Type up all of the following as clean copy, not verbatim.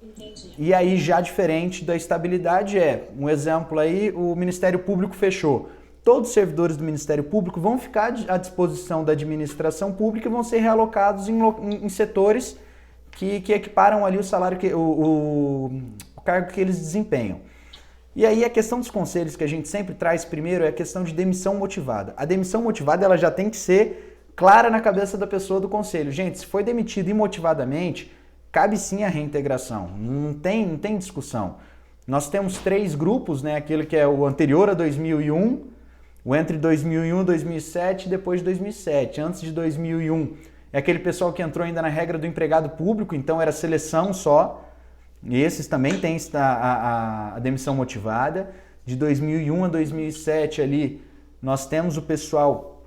Entendi. E aí já diferente da estabilidade um exemplo aí, o Ministério Público fechou. Todos os servidores do Ministério Público vão ficar à disposição da administração pública e vão ser realocados em setores que equiparam ali o salário, o cargo que eles desempenham. E aí a questão dos conselhos que a gente sempre traz primeiro é a questão de demissão motivada. A demissão motivada ela já tem que ser clara na cabeça da pessoa do conselho. Gente, se foi demitido imotivadamente, cabe sim a reintegração, não tem discussão. Nós temos 3 grupos, né? Aquele que é o anterior a 2001, o entre 2001 e 2007 e depois de 2007. Antes de 2001 é aquele pessoal que entrou ainda na regra do empregado público, então era seleção só. E esses também têm a demissão motivada. De 2001 a 2007 ali, nós temos o pessoal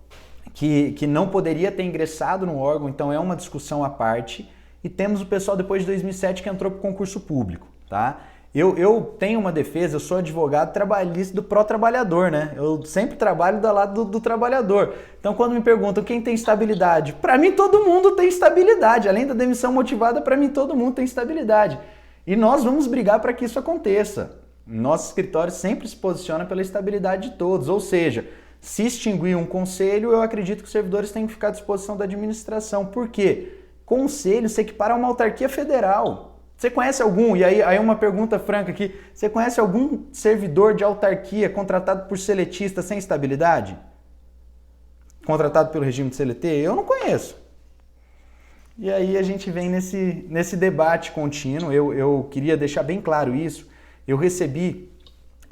que não poderia ter ingressado no órgão, então é uma discussão à parte. E temos o pessoal depois de 2007 que entrou para o concurso público, tá? Eu tenho uma defesa, eu sou advogado trabalhista do pró-trabalhador, né? Eu sempre trabalho do lado do trabalhador. Então, quando me perguntam quem tem estabilidade, para mim todo mundo tem estabilidade. Além da demissão motivada, para mim todo mundo tem estabilidade. E nós vamos brigar para que isso aconteça. Nosso escritório sempre se posiciona pela estabilidade de todos. Ou seja, se extinguir um conselho, eu acredito que os servidores têm que ficar à disposição da administração. Por quê? Conselho se equipara a uma autarquia federal. Você conhece algum, e aí uma pergunta franca aqui, você conhece algum servidor de autarquia contratado por seletista sem estabilidade? Contratado pelo regime de CLT? Eu não conheço. E aí a gente vem nesse debate contínuo, eu queria deixar bem claro isso, eu recebi,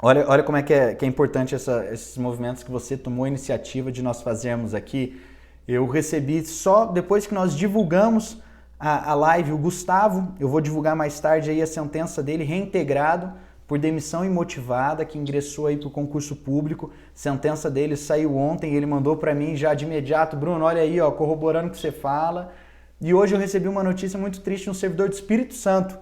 olha como é que é importante esses movimentos que você tomou a iniciativa de nós fazermos aqui, eu recebi só depois que nós divulgamos a live, o Gustavo, eu vou divulgar mais tarde aí a sentença dele, reintegrado por demissão imotivada, que ingressou aí para o concurso público, sentença dele saiu ontem, ele mandou para mim já de imediato, Bruno, olha aí, ó, corroborando o que você fala. E hoje eu recebi uma notícia muito triste de um servidor do Espírito Santo,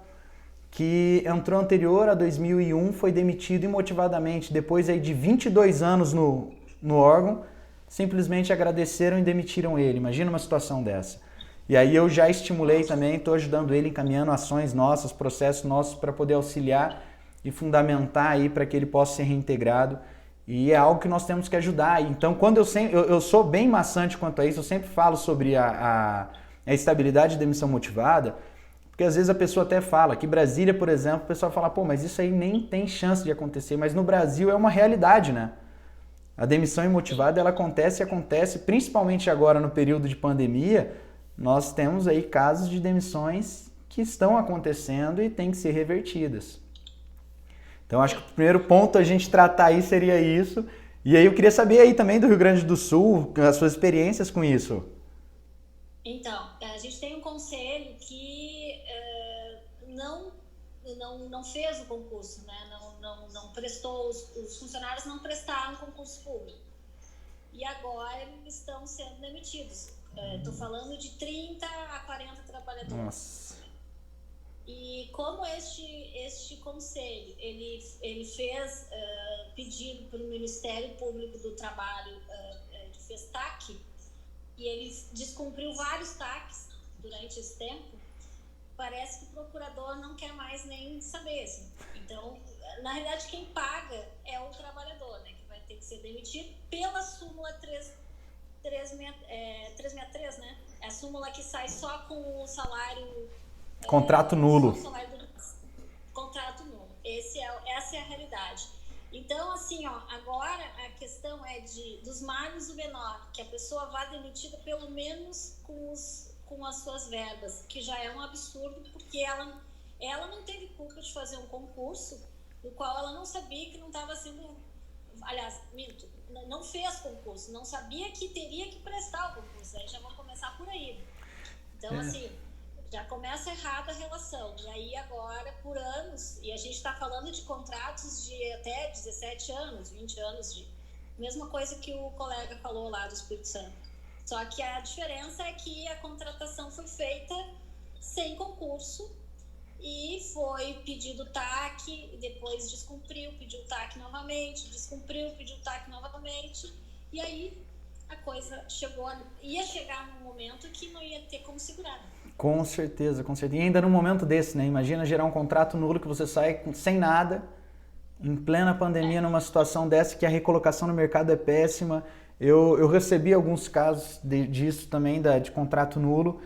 que entrou anterior a 2001, foi demitido imotivadamente, depois aí de 22 anos no órgão, simplesmente agradeceram e demitiram ele. Imagina uma situação dessa. E aí eu já estimulei também, estou ajudando ele, encaminhando ações nossas, processos nossos para poder auxiliar e fundamentar aí para que ele possa ser reintegrado. E é algo que nós temos que ajudar. Então, quando eu sou bem maçante quanto a isso, eu sempre falo sobre a estabilidade de demissão motivada, porque às vezes a pessoa até fala, que Brasília, por exemplo, o pessoal fala, pô, mas isso aí nem tem chance de acontecer, mas no Brasil é uma realidade, né? A demissão imotivada, ela acontece, principalmente agora no período de pandemia, nós temos aí casos de demissões que estão acontecendo e têm que ser revertidas. Então, acho que o primeiro ponto a gente tratar aí seria isso. E aí eu queria saber aí também do Rio Grande do Sul, as suas experiências com isso. Então, a gente tem um conselho que não fez o concurso, né? Não prestou, os funcionários não prestaram concurso público. E agora eles estão sendo demitidos. Estou falando de 30 a 40 trabalhadores. Nossa. E como este conselho ele fez pedido para o Ministério Público do Trabalho, fez TAC, e ele descumpriu vários TACs durante esse tempo, parece que o procurador não quer mais nem saber. Assim. Então, na realidade, quem paga é o trabalhador, né, que vai ter que ser demitido pela súmula 363, né? É a súmula que sai só com o salário... Contrato nulo. Contrato nulo. Essa é a realidade. Então, assim, ó, agora a questão é dos males o menor, que a pessoa vá demitida pelo menos com as suas verbas, que já é um absurdo, porque ela não teve culpa de fazer um concurso no qual ela não sabia que não estava sendo... Aliás, minto, não fez concurso, não sabia que teria que prestar o concurso. Aí já vamos começar por aí. Então, assim... Já começa errada a relação. E aí agora, por anos, e a gente está falando de contratos de até 17 anos, 20 anos, mesma coisa que o colega falou lá do Espírito Santo. Só que a diferença é que a contratação foi feita sem concurso e foi pedido TAC, e depois descumpriu, pediu TAC novamente, descumpriu, pediu TAC novamente, e aí a coisa ia chegar num momento que não ia ter como segurar. Com certeza, com certeza. E ainda num momento desse, né? Imagina gerar um contrato nulo que você sai sem nada, em plena pandemia, numa situação dessa que a recolocação no mercado é péssima. Eu recebi alguns casos disso também, de contrato nulo,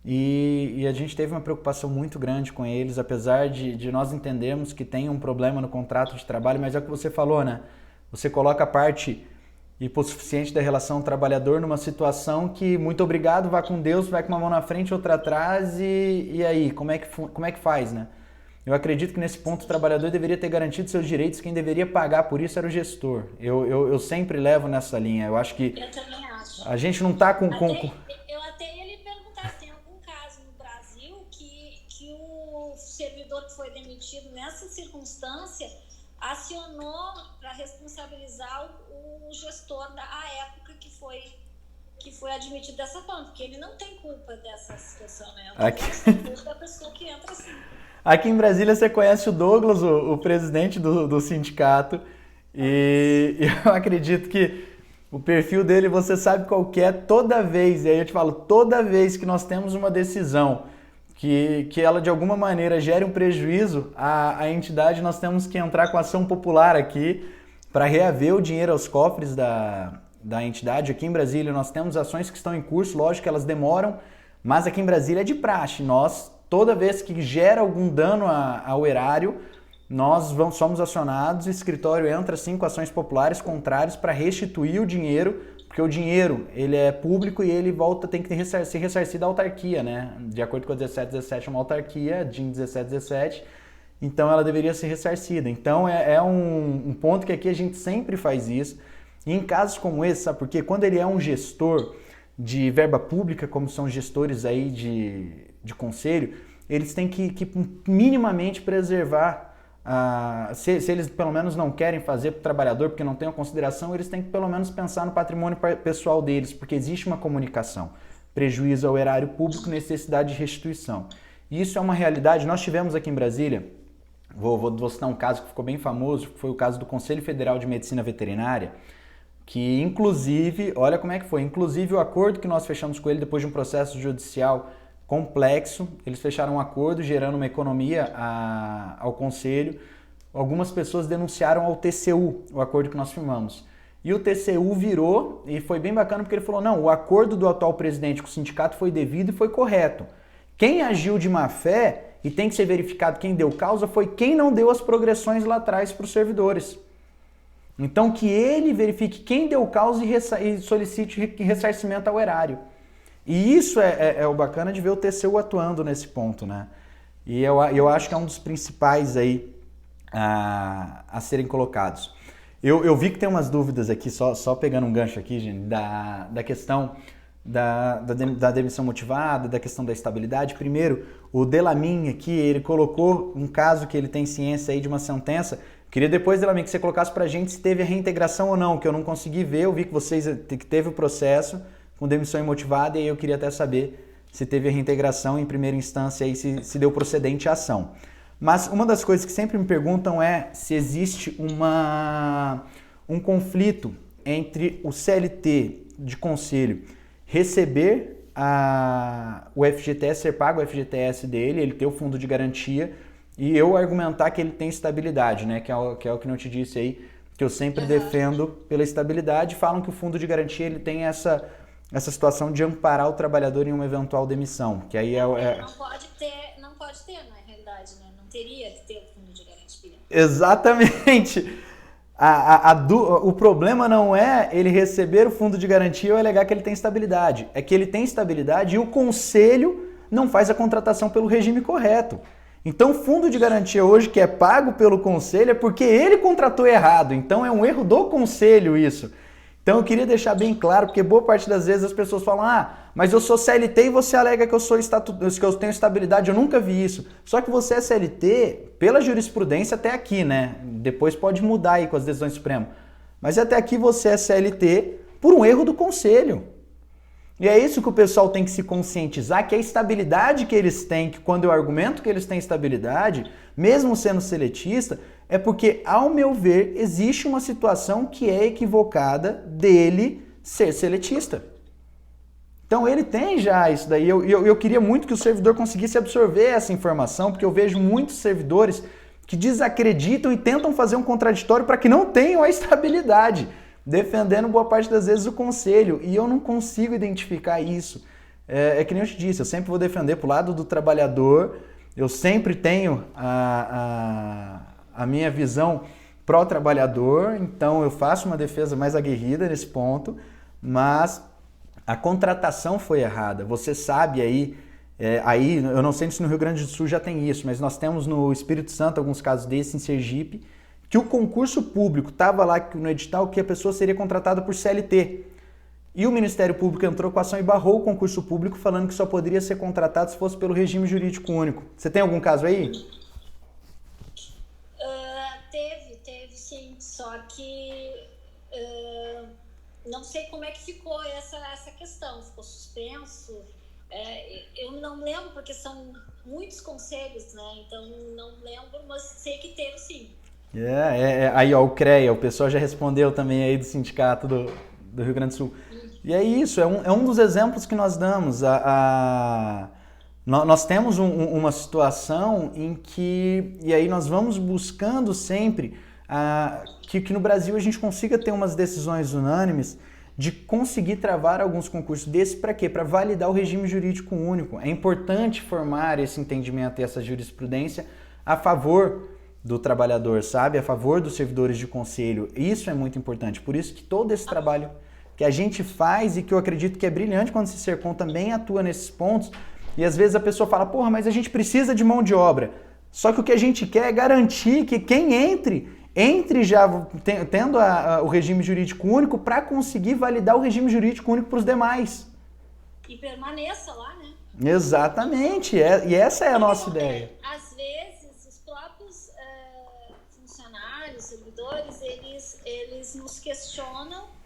e a gente teve uma preocupação muito grande com eles, apesar de nós entendermos que tem um problema no contrato de trabalho, mas é o que você falou, né? Você coloca a parte hipossuficiente da relação trabalhador numa situação que, muito obrigado, vá com Deus, vai com uma mão na frente, outra atrás, e aí, como é que faz, né? Eu acredito que nesse ponto o trabalhador deveria ter garantido seus direitos, quem deveria pagar por isso era o gestor. Eu sempre levo nessa linha, eu acho que... Eu também acho. A gente não está com... Eu até ia lhe perguntar se tem algum caso no Brasil que o servidor que foi demitido nessa circunstância acionou para responsabilizar o gestor da época que foi admitido dessa forma, porque ele não tem culpa dessa situação, né? Tem culpa da pessoa que entra assim. Aqui em Brasília você conhece o Douglas, o presidente do sindicato, e eu acredito que o perfil dele você sabe qual que é toda vez, e aí eu te falo, toda vez que nós temos uma decisão que ela de alguma maneira gere um prejuízo à entidade, nós temos que entrar com ação popular aqui para reaver o dinheiro aos cofres da entidade. Aqui em Brasília nós temos ações que estão em curso, lógico que elas demoram, mas aqui em Brasília é de praxe. Nós, toda vez que gera algum dano ao erário, nós somos acionados, o escritório entra sim com ações populares contrárias para restituir o dinheiro, porque o dinheiro ele é público e ele tem que ser ressarcido da autarquia, né? De acordo com a 1717, é uma autarquia, DIN 1717, então ela deveria ser ressarcida. Então é um ponto que aqui a gente sempre faz isso. E em casos como esse, sabe por quê? Quando ele é um gestor de verba pública, como são gestores aí de conselho, eles têm que minimamente preservar, se eles pelo menos não querem fazer para o trabalhador porque não tem a consideração, eles têm que pelo menos pensar no patrimônio pessoal deles, porque existe uma comunicação, prejuízo ao erário público, necessidade de restituição. E isso é uma realidade. Nós tivemos aqui em Brasília, vou citar um caso que ficou bem famoso, que foi o caso do Conselho Federal de Medicina Veterinária, que inclusive, olha como é que foi, inclusive o acordo que nós fechamos com ele depois de um processo judicial complexo, eles fecharam um acordo gerando uma economia ao Conselho. Algumas pessoas denunciaram ao TCU o acordo que nós firmamos. E o TCU virou, e foi bem bacana porque ele falou, não, o acordo do atual presidente com o sindicato foi devido e foi correto. Quem agiu de má fé, e tem que ser verificado quem deu causa, foi quem não deu as progressões lá atrás para os servidores. Então que ele verifique quem deu causa e solicite ressarcimento ao erário. E isso é o bacana de ver o TCU atuando nesse ponto, né? E eu acho que é um dos principais aí a serem colocados. Eu vi que tem umas dúvidas aqui, só pegando um gancho aqui, gente, da questão da demissão motivada, da questão da estabilidade. Primeiro, o Delamin aqui, ele colocou um caso que ele tem ciência aí de uma sentença. Queria depois, Delamin, que você colocasse pra gente se teve a reintegração ou não, que eu não consegui ver. Eu vi que teve o processo com demissão imotivada, e aí eu queria até saber se teve a reintegração em primeira instância e se deu procedente a ação. Mas uma das coisas que sempre me perguntam é se existe um conflito entre o CLT de conselho receber o FGTS, ser pago o FGTS dele, ele ter o fundo de garantia, e eu argumentar que ele tem estabilidade, né? Que é o que eu te disse aí, que eu sempre defendo pela estabilidade. Falam que o fundo de garantia ele tem essa situação de amparar o trabalhador em uma eventual demissão, que aí não pode ter, na realidade, né? Não teria que ter o fundo de garantia. Exatamente. O problema não é ele receber o fundo de garantia ou alegar que ele tem estabilidade. É que ele tem estabilidade e o conselho não faz a contratação pelo regime correto. Então, o fundo de garantia hoje que é pago pelo conselho é porque ele contratou errado. Então, é um erro do conselho isso. Então eu queria deixar bem claro, porque boa parte das vezes as pessoas falam, mas eu sou CLT e você alega que que eu tenho estabilidade, eu nunca vi isso. Só que você é CLT pela jurisprudência até aqui, né? Depois pode mudar aí com as decisões supremas. Mas até aqui você é CLT por um erro do conselho. E é isso que o pessoal tem que se conscientizar, que a estabilidade que eles têm, que quando eu argumento que eles têm estabilidade, mesmo sendo seletista, é porque, ao meu ver, existe uma situação que é equivocada dele ser seletista. Então ele tem já isso daí. Eu queria muito que o servidor conseguisse absorver essa informação, porque eu vejo muitos servidores que desacreditam e tentam fazer um contraditório para que não tenham a estabilidade, defendendo boa parte das vezes o conselho. E eu não consigo identificar isso. É que nem eu te disse, eu sempre vou defender pro lado do trabalhador, eu sempre tenho a minha visão pró-trabalhador, então eu faço uma defesa mais aguerrida nesse ponto, mas a contratação foi errada. Você sabe aí, eu não sei se no Rio Grande do Sul já tem isso, mas nós temos no Espírito Santo alguns casos desses, em Sergipe, que o concurso público estava lá no edital que a pessoa seria contratada por CLT. E o Ministério Público entrou com a ação e barrou o concurso público, falando que só poderia ser contratado se fosse pelo regime jurídico único. Você tem algum caso aí? Teve sim, só que não sei como é que ficou essa questão, ficou suspenso. Eu não lembro, porque são muitos conselhos, né? Então não lembro, mas sei que teve sim. Aí ó, o CREA, o pessoal já respondeu também aí do sindicato do Rio Grande do Sul. E é isso, é um dos exemplos que nós damos. Nós temos uma situação em que, e aí nós vamos buscando sempre que no Brasil a gente consiga ter umas decisões unânimes de conseguir travar alguns concursos desses para quê? Para validar o regime jurídico único. É importante formar esse entendimento e essa jurisprudência a favor do trabalhador, sabe? A favor dos servidores de conselho. Isso é muito importante. Por isso que todo esse trabalho que a gente faz e que eu acredito que é brilhante quando o Cicercon também atua nesses pontos, e às vezes a pessoa fala, porra, mas a gente precisa de mão de obra. Só que o que a gente quer é garantir que quem entre já tendo o regime jurídico único para conseguir validar o regime jurídico único para os demais. E permaneça lá, né? Exatamente, e essa é a nossa ideia. Às vezes, os próprios funcionários, servidores, eles nos questionam.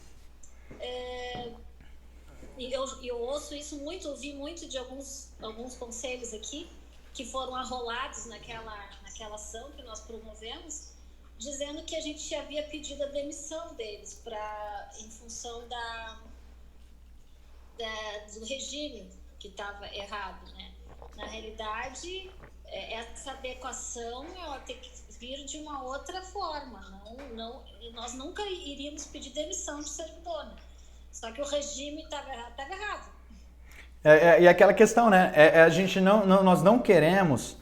Eu ouço isso muito, ouvi muito de alguns conselhos aqui que foram arrolados naquela ação que nós promovemos, dizendo que a gente havia pedido a demissão deles em função do regime que estava errado, né? Na realidade, essa adequação ela tem que vir de uma outra forma. Nós nunca iríamos pedir demissão de servidor, né? Só que o regime estava errado. E aquela questão, né? A gente nós não queremos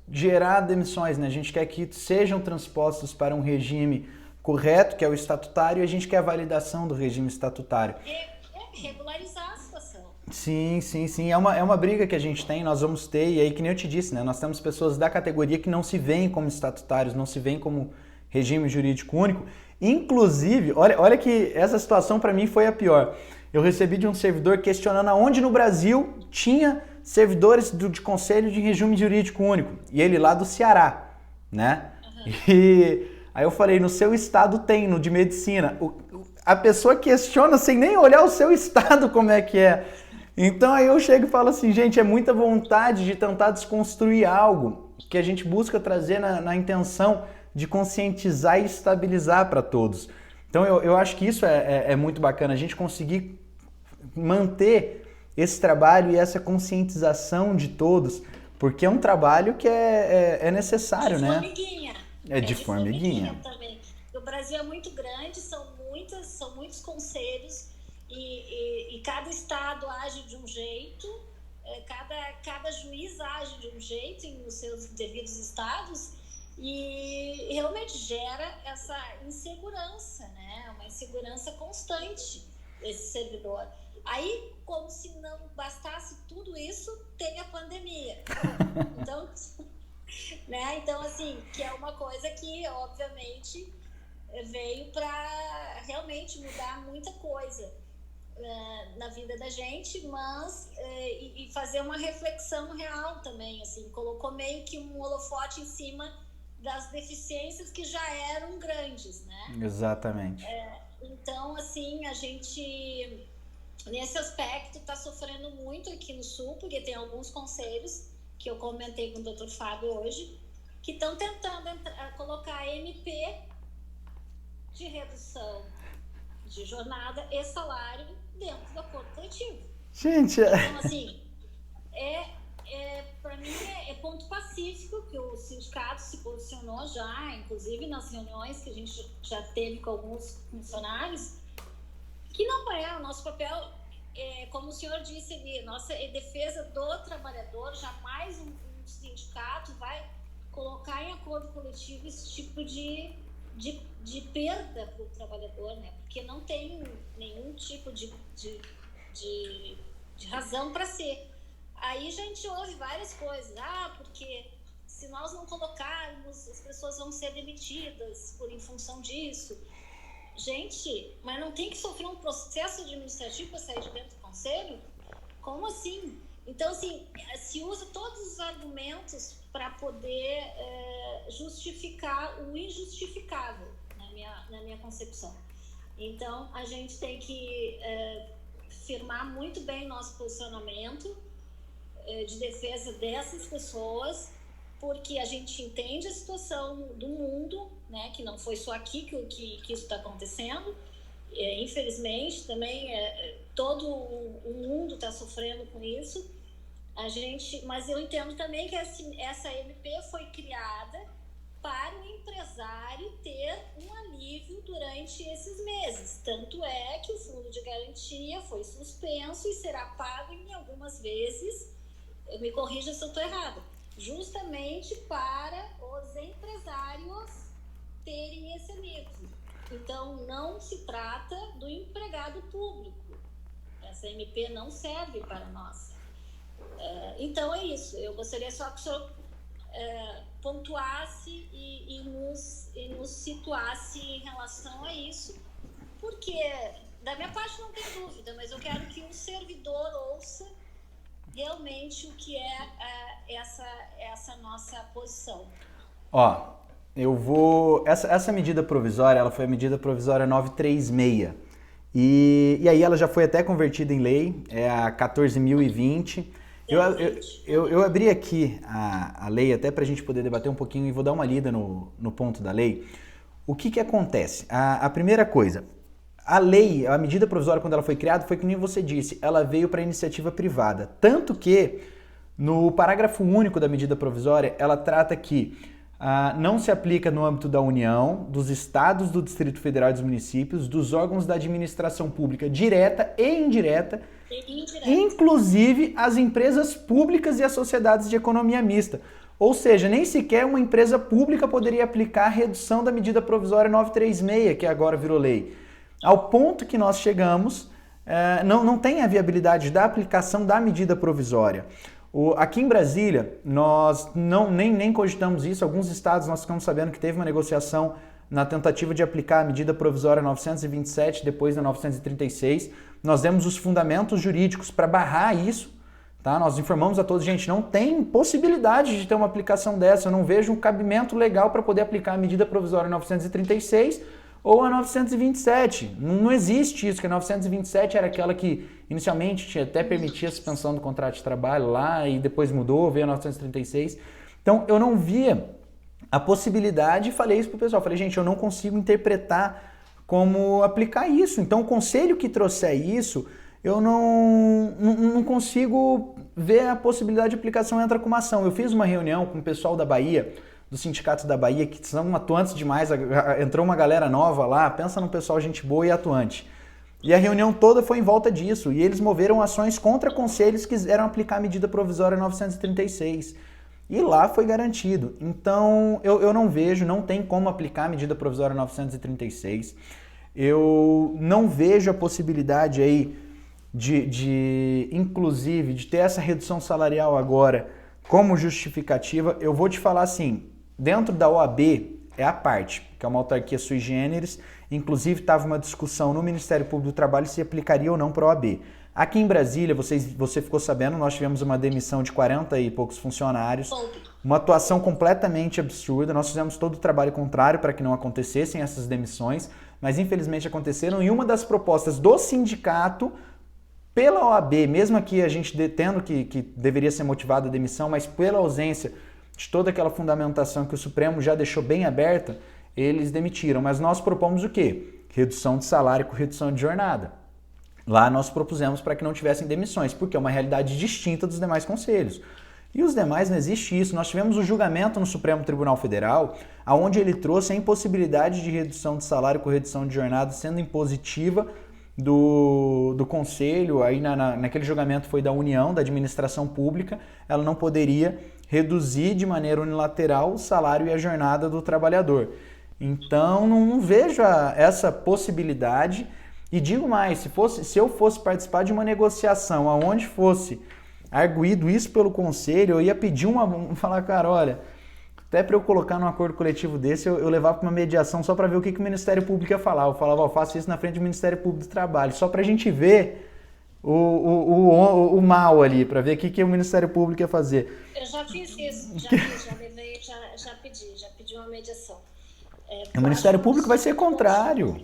gerar demissões, né? A gente quer que sejam transpostos para um regime correto, que é o estatutário, e a gente quer a validação do regime estatutário. Regularizar a situação. Sim. É uma briga que a gente tem, nós vamos ter, e aí que nem eu te disse, né? Nós temos pessoas da categoria que não se veem como estatutários, não se veem como regime jurídico único. Inclusive, olha que essa situação para mim foi a pior. Eu recebi de um servidor questionando aonde no Brasil tinha servidores de conselho de regime jurídico único. E ele lá do Ceará, né? Uhum. E aí eu falei, no seu estado tem, no de medicina. A pessoa questiona sem nem olhar o seu estado como é que é. Então aí eu chego e falo assim, gente, é muita vontade de tentar desconstruir algo que a gente busca trazer na intenção de conscientizar e estabilizar para todos. Então eu acho que isso é muito bacana, a gente conseguir manter esse trabalho e essa conscientização de todos, porque é um trabalho que é necessário, né? Formiguinha. De formiguinha também. O Brasil é muito grande, são muitos conselhos e cada estado age de um jeito, cada juiz age de um jeito nos seus devidos estados. E realmente gera essa insegurança, né? Uma insegurança constante esse servidor. Aí, como se não bastasse tudo isso, tem a pandemia. Então, né? Então, assim, que é uma coisa que, obviamente, veio para realmente mudar muita coisa na vida da gente, mas e fazer uma reflexão real também, assim, colocou meio que um holofote em cima das deficiências que já eram grandes, né? Exatamente. Então, assim, a gente, nesse aspecto, está sofrendo muito aqui no Sul, porque tem alguns conselhos, que eu comentei com o Dr. Fábio hoje, que estão tentando colocar MP de redução de jornada e salário dentro do acordo coletivo. Gente, então, assim, para mim é ponto pacífico que o sindicato se posicionou já, inclusive nas reuniões que a gente já teve com alguns funcionários, que não é o nosso papel, como o senhor disse ali, nossa defesa do trabalhador. Jamais um sindicato vai colocar em acordo coletivo esse tipo de perda para o trabalhador, né? Porque não tem nenhum tipo de razão para ser. Aí a gente ouve várias coisas. Porque se nós não colocarmos, as pessoas vão ser demitidas em função disso. Gente, mas não tem que sofrer um processo administrativo para sair de dentro do conselho? Como assim? Então, assim, se usa todos os argumentos para poder justificar o injustificável, na minha concepção. Então, a gente tem que firmar muito bem nosso posicionamento de defesa dessas pessoas, porque a gente entende a situação do mundo, né, que não foi só aqui que isso está acontecendo. Infelizmente, também todo o mundo está sofrendo com isso. Mas eu entendo também que essa MP foi criada para o empresário ter um alívio durante esses meses. Tanto é que o fundo de garantia foi suspenso e será pago em algumas vezes, me corrija se eu estou errada, justamente para os empresários terem esse alívio. Então, não se trata do empregado público. Essa MP não serve para nós. Então, é isso. Eu gostaria só que o senhor pontuasse e nos situasse em relação a isso, porque, da minha parte, não tem dúvida, mas eu quero que o servidor ouça realmente o que é essa nossa posição. Essa medida provisória, ela foi a medida provisória 936. E aí ela já foi até convertida em lei, é a 14.020. Eu abri aqui a lei até para a gente poder debater um pouquinho e vou dar uma lida no ponto da lei. O que acontece? A primeira coisa, a lei, a medida provisória, quando ela foi criada, foi que nem você disse, ela veio para iniciativa privada. Tanto que, no parágrafo único da medida provisória, ela trata que não se aplica no âmbito da União, dos estados, do Distrito Federal e dos municípios, dos órgãos da administração pública direta e indireta, inclusive as empresas públicas e as sociedades de economia mista. Ou seja, nem sequer uma empresa pública poderia aplicar a redução da medida provisória 936, que agora virou lei. Ao ponto que nós chegamos, não tem a viabilidade da aplicação da medida provisória. Aqui em Brasília, nós nem cogitamos isso. Alguns estados nós ficamos sabendo que teve uma negociação na tentativa de aplicar a medida provisória 927, depois da 936. Nós demos os fundamentos jurídicos para barrar isso, tá? Nós informamos a todos, gente, não tem possibilidade de ter uma aplicação dessa, eu não vejo um cabimento legal para poder aplicar a medida provisória 936 ou a 927. Não existe isso, que a 927 era aquela que inicialmente até permitia a suspensão do contrato de trabalho lá e depois mudou, veio a 936. Então eu não via a possibilidade e falei isso pro pessoal. Falei, gente, eu não consigo interpretar como aplicar isso. Então o conselho que trouxer isso, eu não consigo ver a possibilidade de aplicação entra com uma ação. Eu fiz uma reunião com o pessoal da Bahia, do Sindicato da Bahia, que são atuantes demais, entrou uma galera nova lá, pensa num pessoal gente boa e atuante. E a reunião toda foi em volta disso, e eles moveram ações contra conselhos que quiseram aplicar a medida provisória 936. E lá foi garantido. Então, eu não vejo, não tem como aplicar a medida provisória 936. Eu não vejo a possibilidade aí inclusive, de ter essa redução salarial agora como justificativa. Eu vou te falar assim, dentro da OAB é a parte, que é uma autarquia sui generis, inclusive estava uma discussão no Ministério Público do Trabalho se aplicaria ou não para a OAB. Aqui em Brasília, você ficou sabendo, nós tivemos uma demissão de 40 e poucos funcionários, uma atuação completamente absurda, nós fizemos todo o trabalho contrário para que não acontecessem essas demissões, mas infelizmente aconteceram, e uma das propostas do sindicato, pela OAB, mesmo aqui a gente tendo que deveria ser motivada a demissão, mas pela ausência de toda aquela fundamentação que o Supremo já deixou bem aberta, eles demitiram. Mas nós propomos o quê? redução de salário com redução de jornada. Lá nós propusemos para que não tivessem demissões, porque é uma realidade distinta dos demais conselhos. E os demais não existe isso. Nós tivemos um julgamento no Supremo Tribunal Federal, onde ele trouxe a impossibilidade de redução de salário com redução de jornada sendo impositiva do Conselho. Aí naquele julgamento foi da União, da Administração Pública, ela não poderia reduzir de maneira unilateral o salário e a jornada do trabalhador. Então não vejo essa possibilidade. E digo mais, se eu fosse participar de uma negociação onde fosse arguído isso pelo conselho, eu ia pedir falar, cara, olha, até para eu colocar num acordo coletivo desse, eu levava para uma mediação só para ver o que o Ministério Público ia falar. Eu falava, eu faço isso na frente do Ministério Público do Trabalho, só para a gente ver o mal ali, para ver o que o Ministério Público ia fazer. Eu já fiz isso, já pedi uma mediação. O Ministério Público vai ser contrário,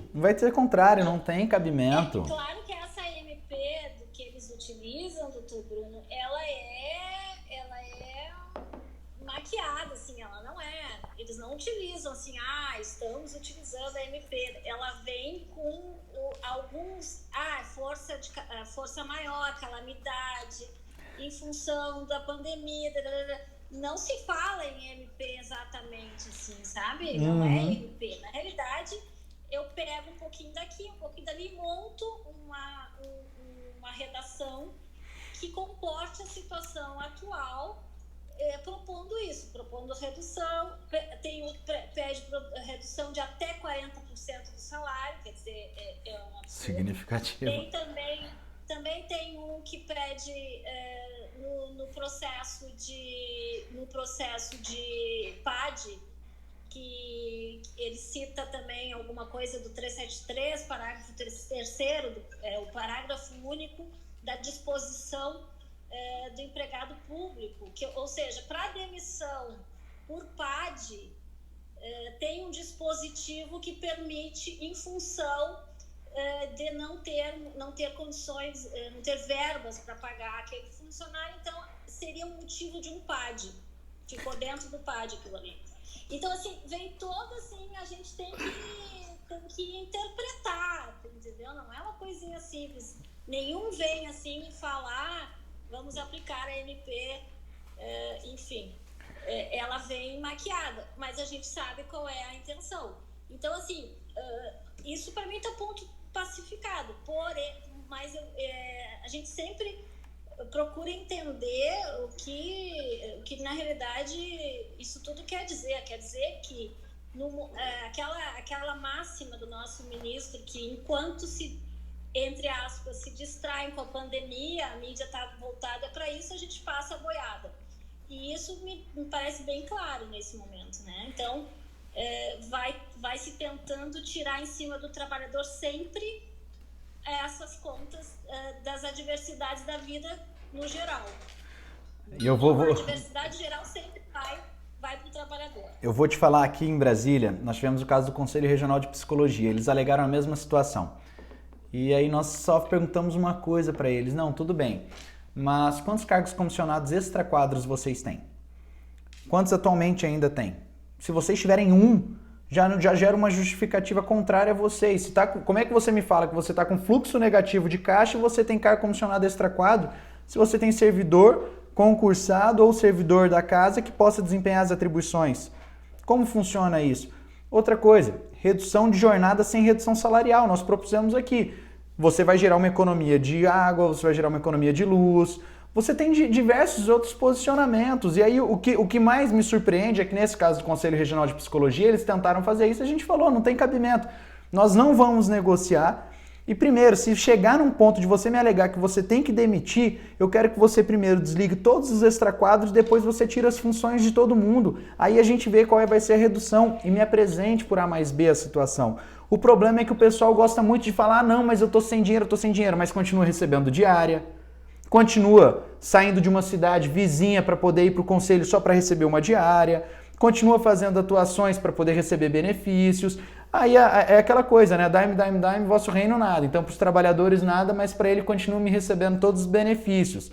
não tem cabimento. É claro que essa MP do que eles utilizam, doutor Bruno, ela é maquiada, assim, ela não é. Eles não utilizam assim, estamos utilizando a MP. Ela vem com alguns, força maior, calamidade, em função da pandemia, não se fala em MP exatamente assim, sabe? Não é MP. Na realidade, eu pego um pouquinho daqui, um pouquinho dali, monto uma redação que comporte a situação atual, propondo redução, pede redução de até 40% do salário, quer dizer, é um absurdo. Significativo. Também tem um que pede no processo de PAD, que ele cita também alguma coisa do 373, parágrafo 3º, o parágrafo único da disposição do empregado público, ou seja, para demissão por PAD, tem um dispositivo que permite, em função de não ter condições, não ter verbas para pagar aquele funcionário, então seria um motivo de um PAD, ficou dentro do PAD aquilo ali. Então, assim, vem todo assim, a gente tem que interpretar, entendeu? Não é uma coisinha simples. Nenhum vem assim falar, vamos aplicar a MP, enfim, ela vem maquiada, mas a gente sabe qual é a intenção. Então, assim, isso para mim está ponto pacificado, mas a gente sempre procura entender o que na realidade isso tudo quer dizer que aquela máxima do nosso ministro, que enquanto entre aspas, se distraem com a pandemia, a mídia está voltada para isso, a gente passa a boiada. E isso me parece bem claro nesse momento, né? Então, vai se tentando tirar em cima do trabalhador sempre essas contas das adversidades da vida no geral. A adversidade geral sempre vai para o trabalhador. Eu vou te falar, aqui em Brasília, nós tivemos o caso do Conselho Regional de Psicologia. Eles alegaram a mesma situação. E aí nós só perguntamos uma coisa para eles. Não, tudo bem, mas quantos cargos comissionados extra-quadros vocês têm? Quantos atualmente ainda tem? Se vocês tiverem já gera uma justificativa contrária a vocês. Como é que você me fala que você está com fluxo negativo de caixa e você tem cargo comissionado extra-quadro se você tem servidor concursado ou servidor da casa que possa desempenhar as atribuições? Como funciona isso? Outra coisa, redução de jornada sem redução salarial. Nós propusemos aqui. Você vai gerar uma economia de água, você vai gerar uma economia de luz, você tem diversos outros posicionamentos. E aí o que mais me surpreende é que nesse caso do Conselho Regional de Psicologia, eles tentaram fazer isso, a gente falou, não tem cabimento. Nós não vamos negociar. E primeiro, se chegar num ponto de você me alegar que você tem que demitir, eu quero que você primeiro desligue todos os extraquadros, depois você tira as funções de todo mundo. Aí a gente vê qual vai ser a redução e me apresente por A mais B a situação. O problema é que o pessoal gosta muito de falar, não, mas eu tô sem dinheiro, mas continua recebendo diária, continua saindo de uma cidade vizinha para poder ir para o conselho só para receber uma diária, continua fazendo atuações para poder receber benefícios. Aí é aquela coisa, né? Dime, vosso reino nada. Então, para os trabalhadores nada, mas para ele continua me recebendo todos os benefícios.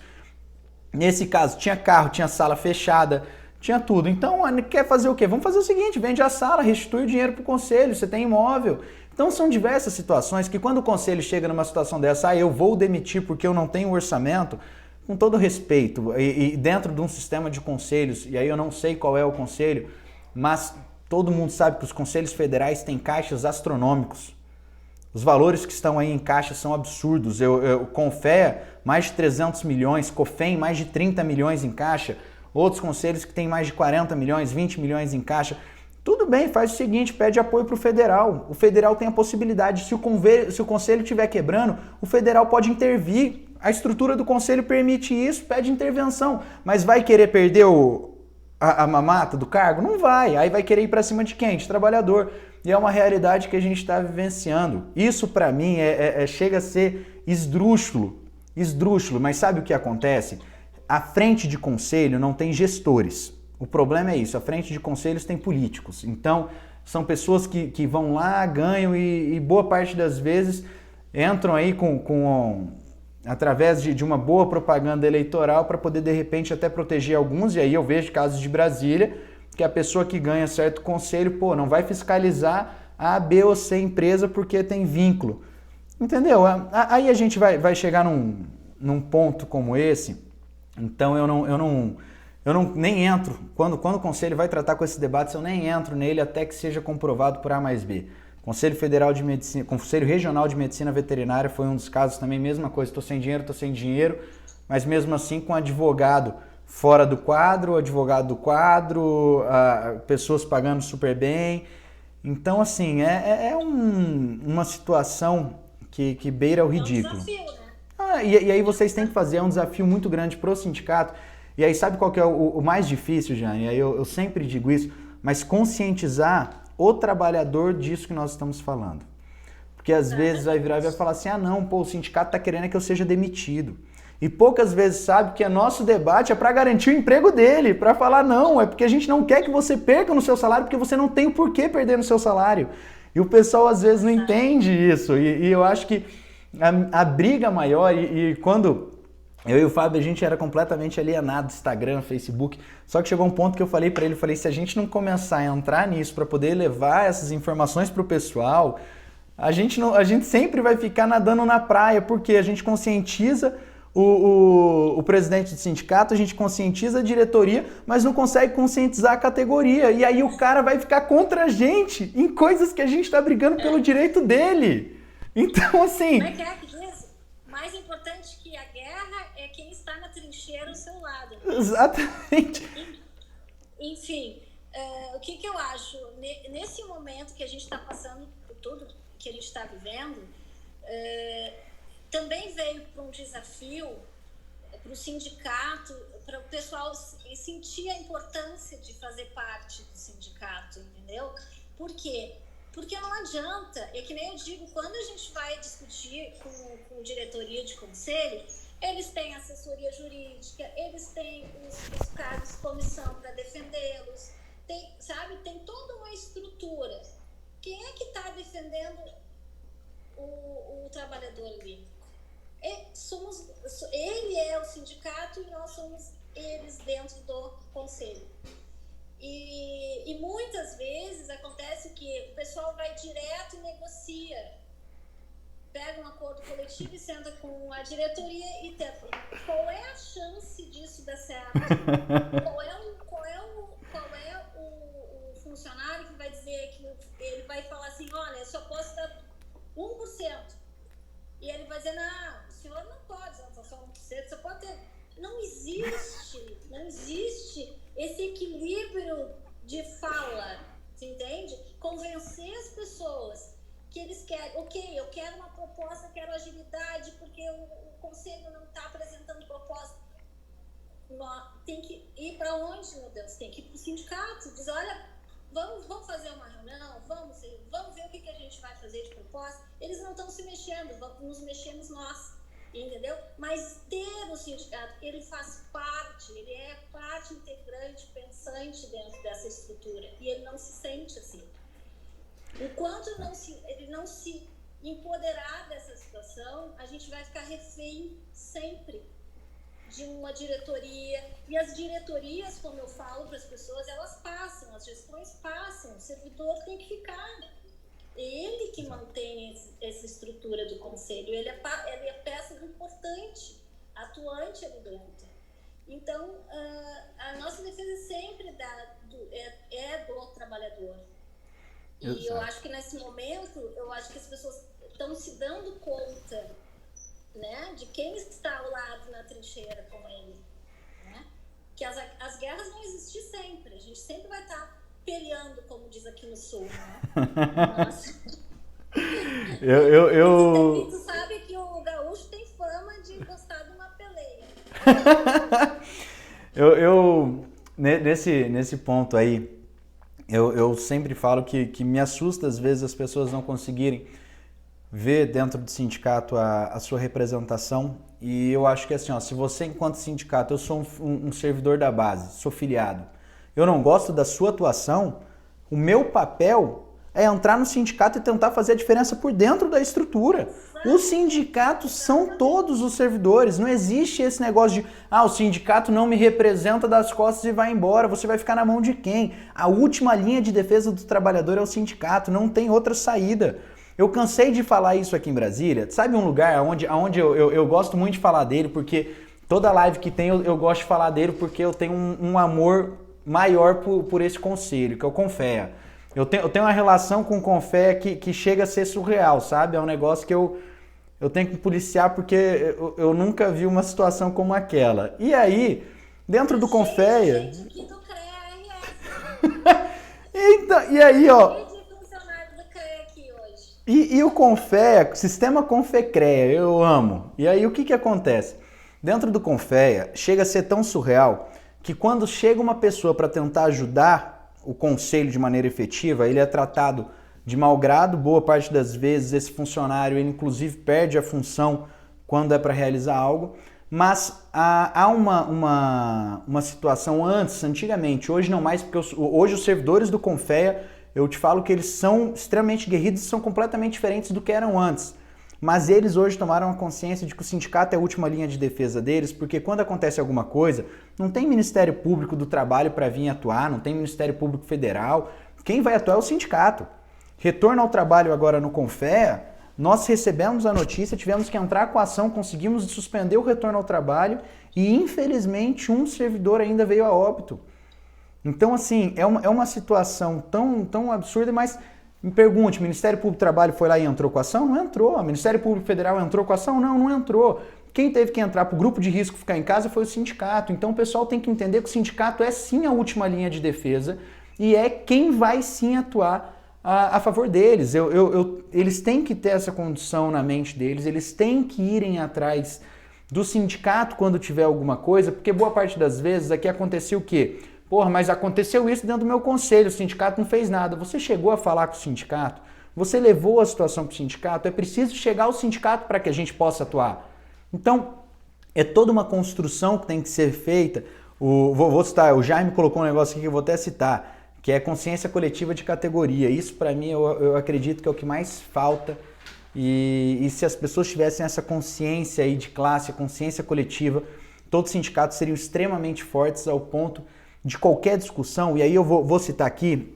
Nesse caso, tinha carro, tinha sala fechada, Tinha tudo. Então, quer fazer o quê? Vamos fazer o seguinte, vende a sala, restitui o dinheiro para o conselho, você tem imóvel. Então, são diversas situações que quando o conselho chega numa situação dessa, eu vou demitir porque eu não tenho orçamento, com todo respeito, e dentro de um sistema de conselhos, e aí eu não sei qual é o conselho, mas todo mundo sabe que os conselhos federais têm caixas astronômicos. Os valores que estão aí em caixa são absurdos. Confea, mais de 300 milhões, Cofem, mais de 30 milhões em caixa, outros conselhos que têm mais de 40 milhões, 20 milhões em caixa. Tudo bem, faz o seguinte, pede apoio para o federal. O federal tem a possibilidade, se o conselho estiver quebrando, o federal pode intervir. A estrutura do conselho permite isso, pede intervenção. Mas vai querer perder a mamata do cargo? Não vai. Aí vai querer ir para cima de quem? De trabalhador. E é uma realidade que a gente está vivenciando. Isso, para mim, chega a ser esdrúxulo. Esdrúxulo. Mas sabe o que acontece? À frente de conselho não tem gestores. O problema é isso. À frente de conselhos tem políticos. Então, são pessoas que vão lá, ganham e boa parte das vezes entram aí através de uma boa propaganda eleitoral para poder, de repente, até proteger alguns. E aí eu vejo casos de Brasília, que a pessoa que ganha certo conselho, não vai fiscalizar a B ou C empresa porque tem vínculo. Entendeu? Aí a gente vai chegar num ponto como esse. Então eu não nem entro. Quando o conselho vai tratar com esses debates, eu nem entro nele até que seja comprovado por A mais B. Conselho Federal de Medicina, Conselho Regional de Medicina Veterinária foi um dos casos também, mesma coisa, estou sem dinheiro, mas mesmo assim com advogado fora do quadro, advogado do quadro, pessoas pagando super bem. Então, assim, uma situação que beira o ridículo. É um desafio, né? E aí vocês têm que fazer, é um desafio muito grande para o sindicato. E aí sabe qual que é o mais difícil, Jane? E aí eu sempre digo isso, mas conscientizar o trabalhador disso que nós estamos falando. Porque às vezes vai virar e vai falar assim, o sindicato está querendo que eu seja demitido. E poucas vezes sabe que nosso debate é para garantir o emprego dele, para falar não, é porque a gente não quer que você perca no seu salário, porque você não tem o porquê perder no seu salário. E o pessoal às vezes não entende isso. E eu acho que a briga maior, e quando eu e o Fábio, a gente era completamente alienado, Instagram, Facebook, só que chegou um ponto que eu falei para ele, se a gente não começar a entrar nisso para poder levar essas informações para o pessoal, a gente sempre vai ficar nadando na praia, porque a gente conscientiza o presidente do sindicato, a gente conscientiza a diretoria, mas não consegue conscientizar a categoria. E aí o cara vai ficar contra a gente em coisas que a gente está brigando pelo direito dele. Então, assim... Como é que diz? Mais importante que a guerra é quem está na trincheira ao seu lado. Exatamente. Enfim, o que eu acho? Nesse momento que a gente está passando por tudo que a gente está vivendo... também veio para um desafio para o sindicato, para o pessoal sentir a importância de fazer parte do sindicato, entendeu? Por quê? Porque não adianta, é que nem eu digo, quando a gente vai discutir com diretoria de conselho, eles têm assessoria jurídica, eles têm os cargos de comissão para defendê-los, tem toda uma estrutura. Quem é que está defendendo o trabalhador ali? Ele é o sindicato e nós somos eles dentro do conselho. E muitas vezes acontece que o pessoal vai direto e negocia, pega um acordo coletivo e senta com a diretoria e tenta. Qual é a chance disso dar certo? Qual é o funcionário que vai dizer que ele vai falar assim, olha, eu só posso dar 1%. E ele vai dizer, não, o senhor não pode usar só 1%, você pode ter... Não existe esse equilíbrio de fala, você entende? Convencer as pessoas que eles querem, ok, eu quero uma proposta, quero agilidade, porque o conselho não está apresentando proposta. Tem que ir para onde, meu Deus? Tem que ir para o sindicato, diz, olha... Vamos fazer uma reunião, vamos ver o que a gente vai fazer de proposta. Eles não estão se mexendo, nos mexemos nós, entendeu? Mas ter o sindicato, ele faz parte, ele é parte integrante, pensante dentro dessa estrutura. E ele não se sente assim. Enquanto ele não se empoderar dessa situação, a gente vai ficar refém sempre. de uma diretoria. E as diretorias, como eu falo para as pessoas, elas passam, as gestões passam, o servidor tem que ficar. Ele que mantém essa estrutura do conselho, ele é peça importante, atuante ali dentro. Então, a nossa defesa sempre é do trabalhador. E exato. Eu acho que nesse momento, que as pessoas estão se dando conta, né, de quem está ao lado na trincheira com ele. Né? Que as guerras vão existir sempre, a gente sempre vai estar peleando, como diz aqui no Sul. Né? Nossa. Tu sabe que o gaúcho tem fama de gostar de uma peleia. Nesse ponto aí, eu sempre falo que me assusta às vezes as pessoas não conseguirem ver dentro do sindicato a sua representação. E eu acho que assim, ó, se você enquanto sindicato, eu sou um servidor da base, sou filiado, eu não gosto da sua atuação, o meu papel é entrar no sindicato e tentar fazer a diferença por dentro da estrutura. Os sindicatos são todos os servidores. Não existe esse negócio de o sindicato não me representa das costas e vai embora. Você vai ficar na mão de quem? A última linha de defesa do trabalhador é o sindicato. Não tem outra saída. Eu cansei de falar isso aqui em Brasília. Sabe um lugar onde eu gosto muito de falar dele, porque toda live que tem eu gosto de falar dele, porque eu tenho um amor maior por esse conselho, que é o Confea. Eu tenho uma relação com o Confea que chega a ser surreal, sabe? É um negócio que eu tenho que policiar porque eu nunca vi uma situação como aquela. E aí, dentro do Confea... Então, e aí, ó... E o Confea, sistema Confecrea, eu amo. E aí, o que acontece? Dentro do Confea, chega a ser tão surreal que quando chega uma pessoa para tentar ajudar o conselho de maneira efetiva, ele é tratado de mau grado. Boa parte das vezes esse funcionário, ele inclusive perde a função quando é para realizar algo, mas há uma situação antigamente, hoje não mais, porque hoje os servidores do Confea, eu te falo que eles são extremamente guerreiros e são completamente diferentes do que eram antes. Mas eles hoje tomaram a consciência de que o sindicato é a última linha de defesa deles, porque quando acontece alguma coisa, não tem Ministério Público do Trabalho para vir atuar, não tem Ministério Público Federal. Quem vai atuar é o sindicato. Retorno ao trabalho agora no Confea, nós recebemos a notícia, tivemos que entrar com a ação, conseguimos suspender o retorno ao trabalho e, infelizmente, um servidor ainda veio a óbito. Então, assim, é uma situação tão absurda, mas... Me pergunte, o Ministério Público do Trabalho foi lá e entrou com a ação? Não entrou. O Ministério Público Federal entrou com a ação? Não entrou. Quem teve que entrar para o grupo de risco ficar em casa foi o sindicato. Então o pessoal tem que entender que o sindicato é sim a última linha de defesa e é quem vai sim atuar a favor deles. Eles têm que ter essa condição na mente deles, eles têm que irem atrás do sindicato quando tiver alguma coisa, porque boa parte das vezes aqui aconteceu o quê? Porra, mas aconteceu isso dentro do meu conselho, o sindicato não fez nada. Você chegou a falar com o sindicato? Você levou a situação para o sindicato? É preciso chegar ao sindicato para que a gente possa atuar. Então, é toda uma construção que tem que ser feita. Vou citar, o Jaime colocou um negócio aqui que eu vou até citar, que é consciência coletiva de categoria. Isso, para mim, eu acredito que é o que mais falta. E se as pessoas tivessem essa consciência aí de classe, consciência coletiva, todos os sindicatos seriam extremamente fortes ao ponto de qualquer discussão. E aí eu vou citar aqui,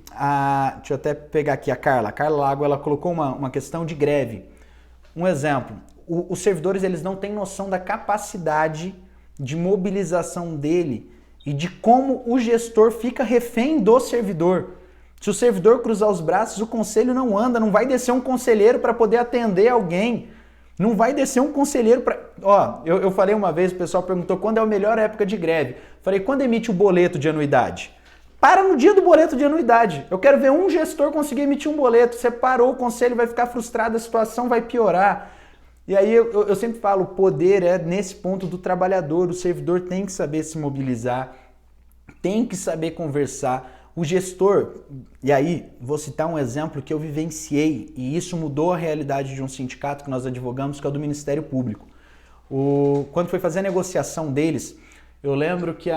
deixa eu até pegar aqui a Carla Lago, ela colocou uma questão de greve. Um exemplo, os servidores eles não têm noção da capacidade de mobilização dele e de como o gestor fica refém do servidor. Se o servidor cruzar os braços, o conselho não anda, não vai descer um conselheiro para poder atender alguém. Não vai descer um conselheiro para... Eu falei uma vez, o pessoal perguntou quando é a melhor época de greve. Falei, quando emite o boleto de anuidade? Para no dia do boleto de anuidade. Eu quero ver um gestor conseguir emitir um boleto. Você parou, o conselho vai ficar frustrado, a situação vai piorar. E aí eu sempre falo, o poder é nesse ponto do trabalhador. O servidor tem que saber se mobilizar, tem que saber conversar. O gestor, e aí vou citar um exemplo que eu vivenciei e isso mudou a realidade de um sindicato que nós advogamos, que é o do Ministério Público. Quando foi fazer a negociação deles, eu lembro que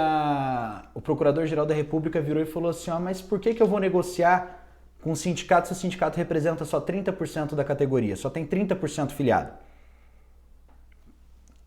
o Procurador-Geral da República virou e falou assim, mas por que eu vou negociar com o sindicato se o sindicato representa só 30% da categoria, só tem 30% filiado?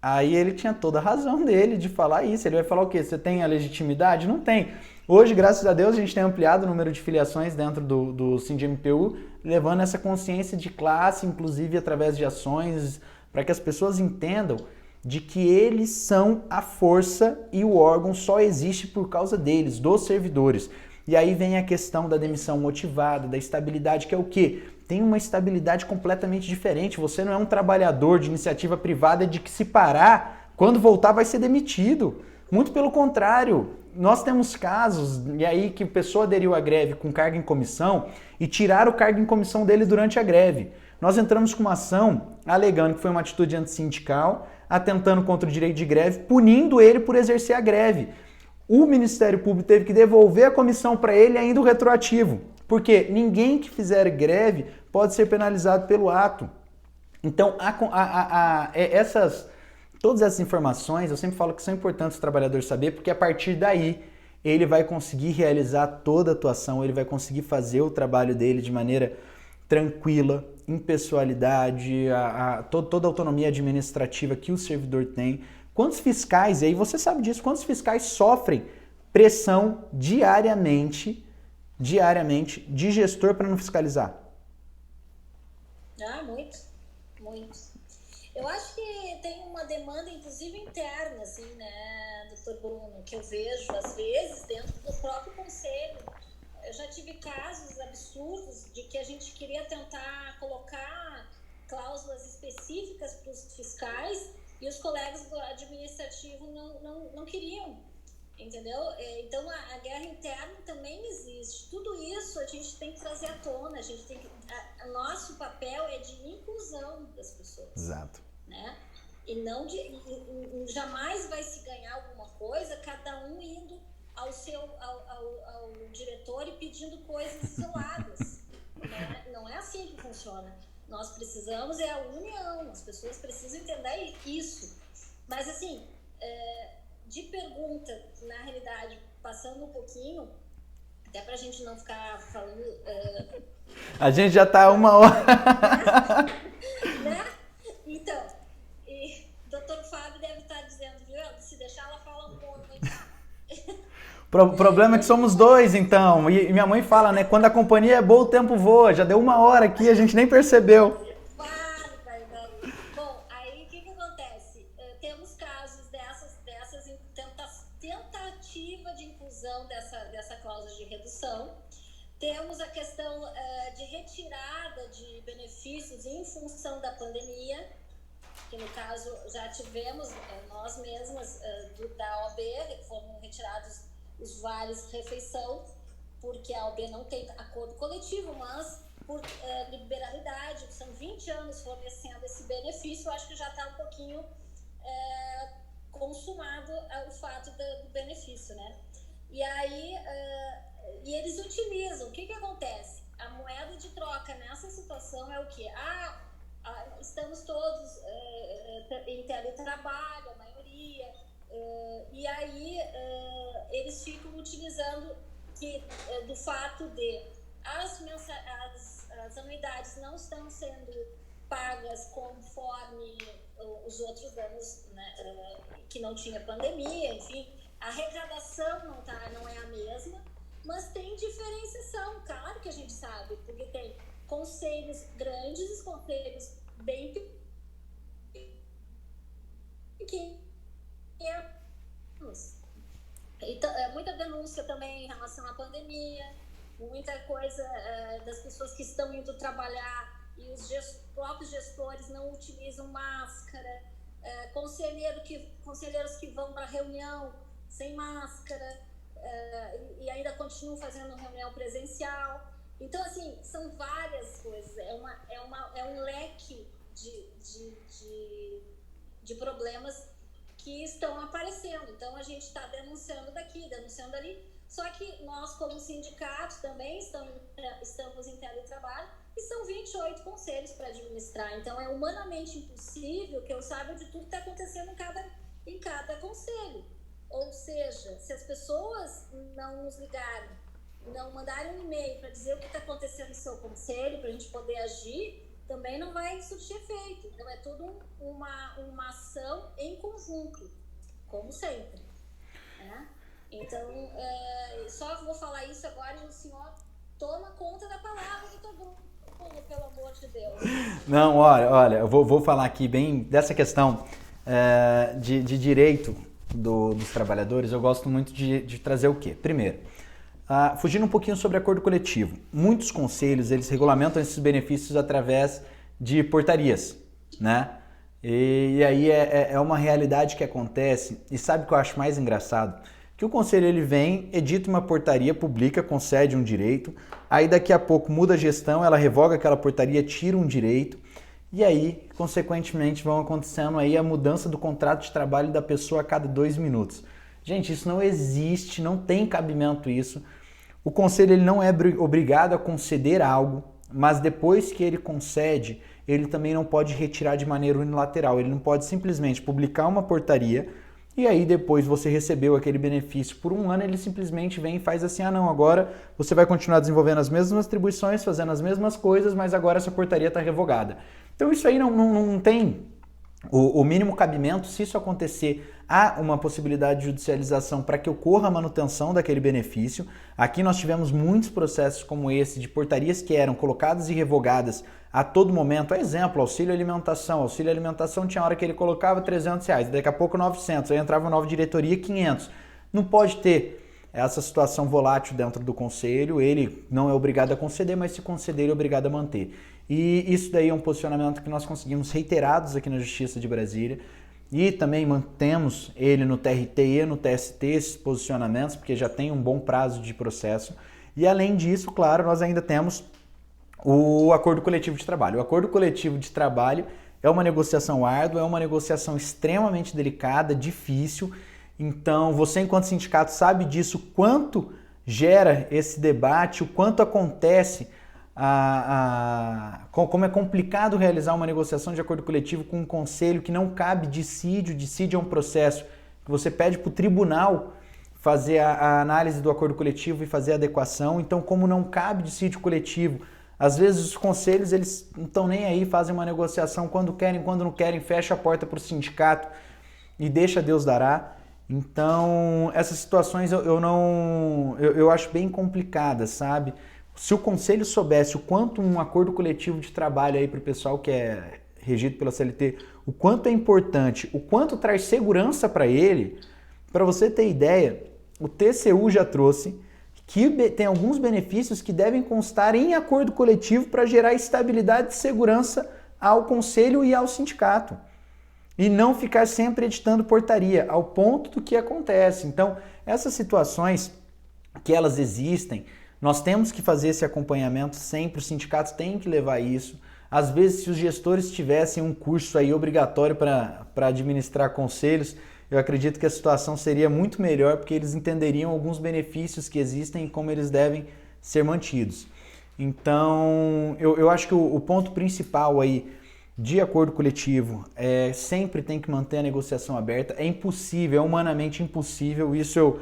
Aí ele tinha toda a razão dele de falar isso. Ele vai falar o quê? Você tem a legitimidade? Não tem. Hoje, graças a Deus, a gente tem ampliado o número de filiações dentro do SINDI-MPU, levando essa consciência de classe, inclusive através de ações, para que as pessoas entendam de que eles são a força e o órgão só existe por causa deles, dos servidores. E aí vem a questão da demissão motivada, da estabilidade, que é o quê? Tem uma estabilidade completamente diferente. Você não é um trabalhador de iniciativa privada de que se parar, quando voltar vai ser demitido. Muito pelo contrário. Nós temos casos, e aí que a pessoa aderiu à greve com cargo em comissão e tiraram o cargo em comissão dele durante a greve. Nós entramos com uma ação alegando que foi uma atitude antissindical, atentando contra o direito de greve, punindo ele por exercer a greve. O Ministério Público teve que devolver a comissão para ele ainda o retroativo. Porque ninguém que fizer greve pode ser penalizado pelo ato. Então, todas essas informações, eu sempre falo que são importantes o trabalhador saber, porque a partir daí ele vai conseguir realizar toda a atuação, ele vai conseguir fazer o trabalho dele de maneira tranquila, impessoalidade, toda a autonomia administrativa que o servidor tem. Quantos fiscais, e aí você sabe disso, quantos fiscais sofrem pressão diariamente de gestor para não fiscalizar? Muito. Eu acho que tem uma demanda, inclusive interna, assim, né, doutor Bruno, que eu vejo, às vezes, dentro do próprio conselho. Eu já tive casos absurdos de que a gente queria tentar colocar cláusulas específicas para os fiscais e os colegas do administrativo não queriam. Entendeu? Então a guerra interna também existe. Tudo isso a gente tem que trazer à tona. A gente tem que, nosso papel é de inclusão das pessoas. Exato. Né? E não jamais vai se ganhar alguma coisa cada um indo ao diretor e pedindo coisas isoladas. Né? Não é assim que funciona. Nós precisamos a união. As pessoas precisam entender isso. Mas assim, de pergunta, na realidade, passando um pouquinho, até pra gente não ficar falando... A gente já tá 1 hora. Né? Então, e o doutor Fábio deve estar dizendo, viu? Se deixar, ela fala um pouco. O problema é que somos dois, então. E minha mãe fala, né? Quando a companhia é boa, o tempo voa. Já deu 1 hora aqui, a gente nem percebeu. Bom, aí o que acontece? Temos casos dessas tentativa de inclusão dessa cláusula de redução. Temos a questão de retirada de benefícios em função da pandemia, que no caso já tivemos nós mesmas da OAB, foram retirados os vales refeição, porque a OAB não tem acordo coletivo, mas por liberalidade, são 20 anos fornecendo esse benefício, eu acho que já está um pouquinho consumado o fato do benefício, né? E aí, e eles utilizam, o que acontece? A moeda de troca nessa situação é o quê? Estamos todos em teletrabalho, a maioria, e aí eles ficam utilizando do fato de as anuidades não estão sendo pagas conforme os outros anos, né, que não tinha pandemia, enfim, a arrecadação não é a mesma, mas tem diferenciação, claro que a gente sabe, porque tem conselhos grandes e conselhos bem pequenos. Então, muita denúncia também em relação à pandemia, muita coisa das pessoas que estão indo trabalhar e os próprios gestores não utilizam máscara, conselheiros que vão para reunião sem máscara e ainda continuam fazendo reunião presencial. Então, assim, são várias coisas, é um leque de problemas que estão aparecendo. Então, a gente está denunciando daqui, denunciando ali, só que nós, como sindicato, também estamos em teletrabalho e são 28 conselhos para administrar. Então, é humanamente impossível que eu saiba de tudo que está acontecendo em cada conselho. Ou seja, se as pessoas não nos ligarem, não mandarem um e-mail para dizer o que está acontecendo no seu conselho, para a gente poder agir, também não vai surtir efeito. Então, é tudo uma ação em conjunto, como sempre. Né? Então, só vou falar isso agora e o senhor toma conta da palavra do teu grupo, pelo amor de Deus. Não, olha, eu vou falar aqui bem dessa questão de direito dos trabalhadores. Eu gosto muito de trazer o quê? Primeiro, fugindo um pouquinho sobre acordo coletivo. Muitos conselhos, eles regulamentam esses benefícios através de portarias, né? E aí é uma realidade que acontece. E sabe o que eu acho mais engraçado? Que o conselho ele vem, edita uma portaria, publica, concede um direito, aí daqui a pouco muda a gestão, ela revoga aquela portaria, tira um direito, e aí, consequentemente, vão acontecendo aí a mudança do contrato de trabalho da pessoa a cada 2 minutos. Gente, isso não existe, não tem cabimento isso. O conselho ele não é obrigado a conceder algo, mas depois que ele concede, ele também não pode retirar de maneira unilateral, ele não pode simplesmente publicar uma portaria, e aí depois você recebeu aquele benefício por 1 ano, ele simplesmente vem e faz assim, não, agora você vai continuar desenvolvendo as mesmas atribuições, fazendo as mesmas coisas, mas agora essa portaria está revogada. Então isso aí não tem o mínimo cabimento. Se isso acontecer, há uma possibilidade de judicialização para que ocorra a manutenção daquele benefício. Aqui nós tivemos muitos processos como esse, de portarias que eram colocadas e revogadas a todo momento. Exemplo, auxílio alimentação. Auxílio alimentação tinha hora que ele colocava R$300, daqui a pouco 900, aí entrava uma nova diretoria 500. Não pode ter essa situação volátil dentro do conselho, ele não é obrigado a conceder, mas se conceder ele é obrigado a manter. E isso daí é um posicionamento que nós conseguimos reiterados aqui na Justiça de Brasília e também mantemos ele no TRT e no TST, esses posicionamentos, porque já tem um bom prazo de processo. E além disso, claro, nós ainda temos o acordo coletivo de trabalho. O acordo coletivo de trabalho é uma negociação árdua, é uma negociação extremamente delicada, difícil. Então, você enquanto sindicato sabe disso, quanto gera esse debate, o quanto acontece, como é complicado realizar uma negociação de acordo coletivo com um conselho que não cabe dissídio. Dissídio é um processo que você pede para o tribunal fazer a análise do acordo coletivo e fazer a adequação. Então, como não cabe dissídio coletivo, às vezes os conselhos eles não estão nem aí, fazem uma negociação quando querem, quando não querem, fecha a porta para o sindicato e deixa Deus dará. Então, essas situações eu acho bem complicadas, sabe? Se o conselho soubesse o quanto um acordo coletivo de trabalho aí para o pessoal que é regido pela CLT, o quanto é importante, o quanto traz segurança para ele, para você ter ideia, o TCU já trouxe que tem alguns benefícios que devem constar em acordo coletivo para gerar estabilidade e segurança ao conselho e ao sindicato. E não ficar sempre editando portaria, ao ponto do que acontece. Então, essas situações que elas existem, nós temos que fazer esse acompanhamento sempre, os sindicatos têm que levar isso. Às vezes, se os gestores tivessem um curso aí obrigatório para administrar conselhos, eu acredito que a situação seria muito melhor, porque eles entenderiam alguns benefícios que existem e como eles devem ser mantidos. Então, eu acho que o ponto principal aí de acordo coletivo sempre tem que manter a negociação aberta. É impossível, é humanamente impossível, isso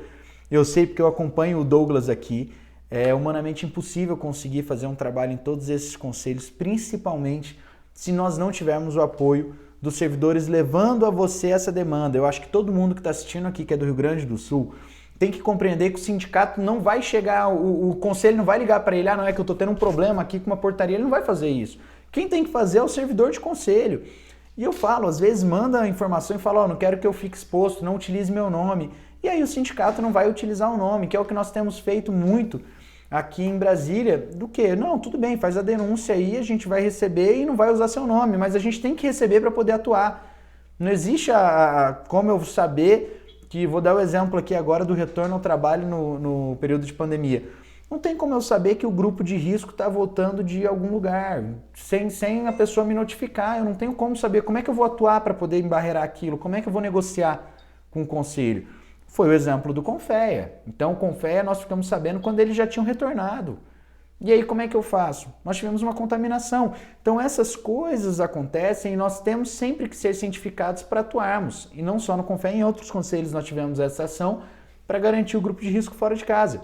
eu sei porque eu acompanho o Douglas aqui, é humanamente impossível conseguir fazer um trabalho em todos esses conselhos, principalmente se nós não tivermos o apoio dos servidores levando a você essa demanda. Eu acho que todo mundo que está assistindo aqui, que é do Rio Grande do Sul, tem que compreender que o sindicato não vai chegar, o conselho não vai ligar para ele, não é que eu estou tendo um problema aqui com uma portaria, ele não vai fazer isso. Quem tem que fazer é o servidor de conselho. E eu falo, às vezes manda a informação e fala, não quero que eu fique exposto, não utilize meu nome. E aí o sindicato não vai utilizar o nome, que é o que nós temos feito muito aqui em Brasília, do que? Não, tudo bem, faz a denúncia aí, a gente vai receber e não vai usar seu nome, mas a gente tem que receber para poder atuar. Não existe como eu saber que, vou dar o exemplo aqui agora do retorno ao trabalho no período de pandemia. Não tem como eu saber que o grupo de risco está voltando de algum lugar, sem a pessoa me notificar. Eu não tenho como saber como é que eu vou atuar para poder embarrear aquilo, como é que eu vou negociar com o conselho. Foi o exemplo do Confea. Então, o Confea nós ficamos sabendo quando eles já tinham retornado. E aí, como é que eu faço? Nós tivemos uma contaminação. Então, essas coisas acontecem e nós temos sempre que ser cientificados para atuarmos. E não só no Confea, em outros conselhos nós tivemos essa ação para garantir o grupo de risco fora de casa.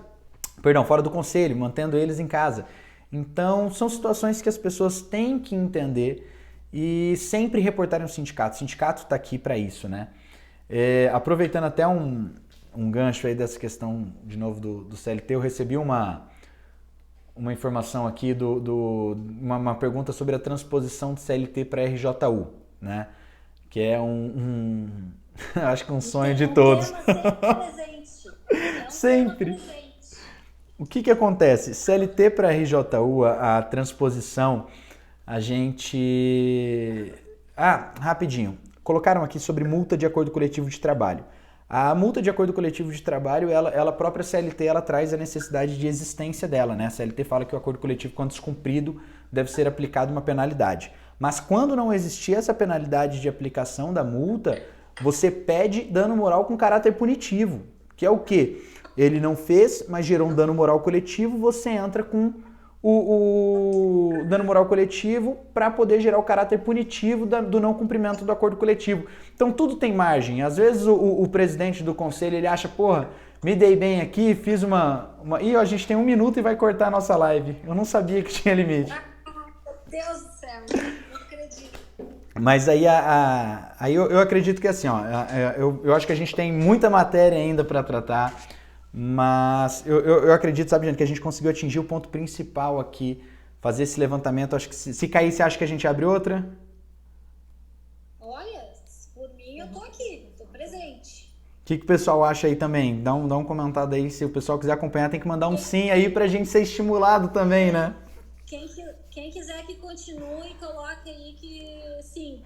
Perdão, fora do conselho, mantendo eles em casa. Então, são situações que as pessoas têm que entender e sempre reportarem ao sindicato. O sindicato está aqui para isso, né? Aproveitando até um gancho aí dessa questão, de novo, do CLT, eu recebi uma informação aqui, uma pergunta sobre a transposição do CLT para RJU, né? Que é acho que um sonho de todos. Sempre. O que acontece? CLT para RJU, a transposição, a gente... rapidinho. Colocaram aqui sobre multa de acordo coletivo de trabalho. A multa de acordo coletivo de trabalho, ela própria CLT, ela traz a necessidade de existência dela, né? A CLT fala que o acordo coletivo, quando descumprido, deve ser aplicado uma penalidade. Mas quando não existir essa penalidade de aplicação da multa, você pede dano moral com caráter punitivo, que é o quê? Ele não fez, mas gerou um dano moral coletivo, você entra com o dano moral coletivo para poder gerar o caráter punitivo do não cumprimento do acordo coletivo. Então tudo tem margem. Às vezes o presidente do conselho, ele acha, porra, me dei bem aqui, fiz uma... Ih, a gente tem 1 minuto e vai cortar a nossa live. Eu não sabia que tinha limite. Meu Deus do céu, não acredito. Mas aí, aí eu acredito que assim, ó, eu acho que a gente tem muita matéria ainda para tratar, mas eu acredito, sabe, gente, que a gente conseguiu atingir o ponto principal aqui, fazer esse levantamento. Acho que se cair, você acha que a gente abre outra? Olha, por mim eu tô aqui, tô presente. O que o pessoal acha aí também? Dá um comentado aí, se o pessoal quiser acompanhar, tem que mandar um sim aí pra gente ser estimulado também, né? Quem quiser que continue, coloca aí que sim.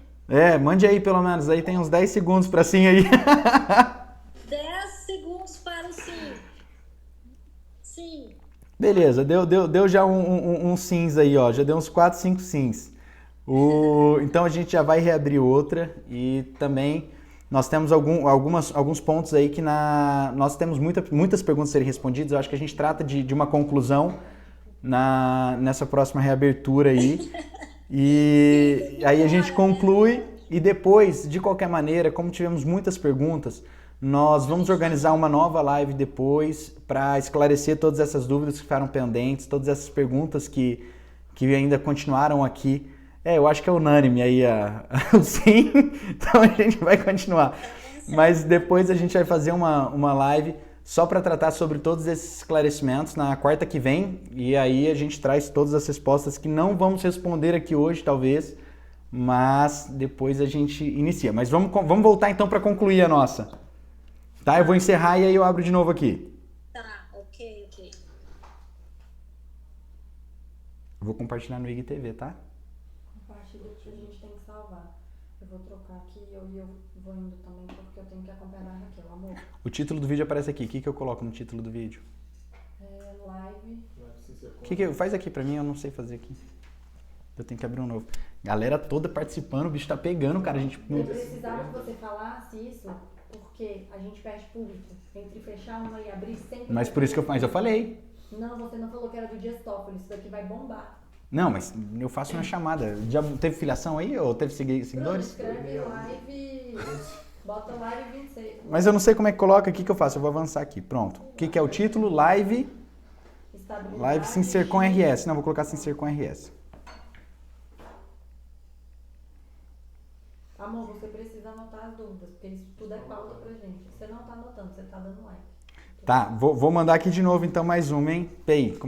Mande aí pelo menos, aí tem uns 10 segundos pra sim aí. 10 segundos para o sim. Sim. Beleza, deu já um sims aí, ó, já deu uns 4, 5 sims. Então a gente já vai reabrir outra e também nós temos alguns pontos aí que nós temos muitas perguntas a serem respondidas. Eu acho que a gente trata de uma conclusão nessa próxima reabertura aí. E aí a gente conclui e depois, de qualquer maneira, como tivemos muitas perguntas, nós vamos organizar uma nova live depois para esclarecer todas essas dúvidas que ficaram pendentes, todas essas perguntas que ainda continuaram aqui. Eu acho que é unânime aí o sim, então a gente vai continuar. Mas depois a gente vai fazer uma live só para tratar sobre todos esses esclarecimentos na quarta que vem, e aí a gente traz todas as respostas que não vamos responder aqui hoje, talvez, mas depois a gente inicia. Mas vamos voltar então para concluir a nossa. Tá? Eu vou encerrar e aí eu abro de novo aqui. Tá, ok. Eu vou compartilhar no IGTV, tá? Compartilha que a gente tem que salvar. Eu vou trocar aqui e eu vou indo também porque eu tenho que acompanhar a Raquel, amor. O título do vídeo aparece aqui. O que eu coloco no título do vídeo? Live. Faz aqui pra mim, eu não sei fazer aqui. Eu tenho que abrir um novo. Galera toda participando, o bicho tá pegando, cara. A gente... Eu precisava que você falasse isso porque a gente perde público. Entre fechar uma e abrir sempre... Mas por isso que eu falei. Não, você não falou que era do Diastópolis. Isso daqui vai bombar. Não, mas eu faço uma chamada. Já teve filiação aí ou teve seguidores? Pronto, escreve live... Bota live 26. Mas eu não sei como é que coloca. O que eu faço? Eu vou avançar aqui. Pronto. O que é o título? Live sem ser com RS. Não, vou colocar sem ser com RS. Amor, você precisa anotar as dúvidas, porque isso tudo é pauta pra gente. Você não tá anotando, você tá dando like. Tá, vou mandar aqui de novo então mais uma, hein? Pei,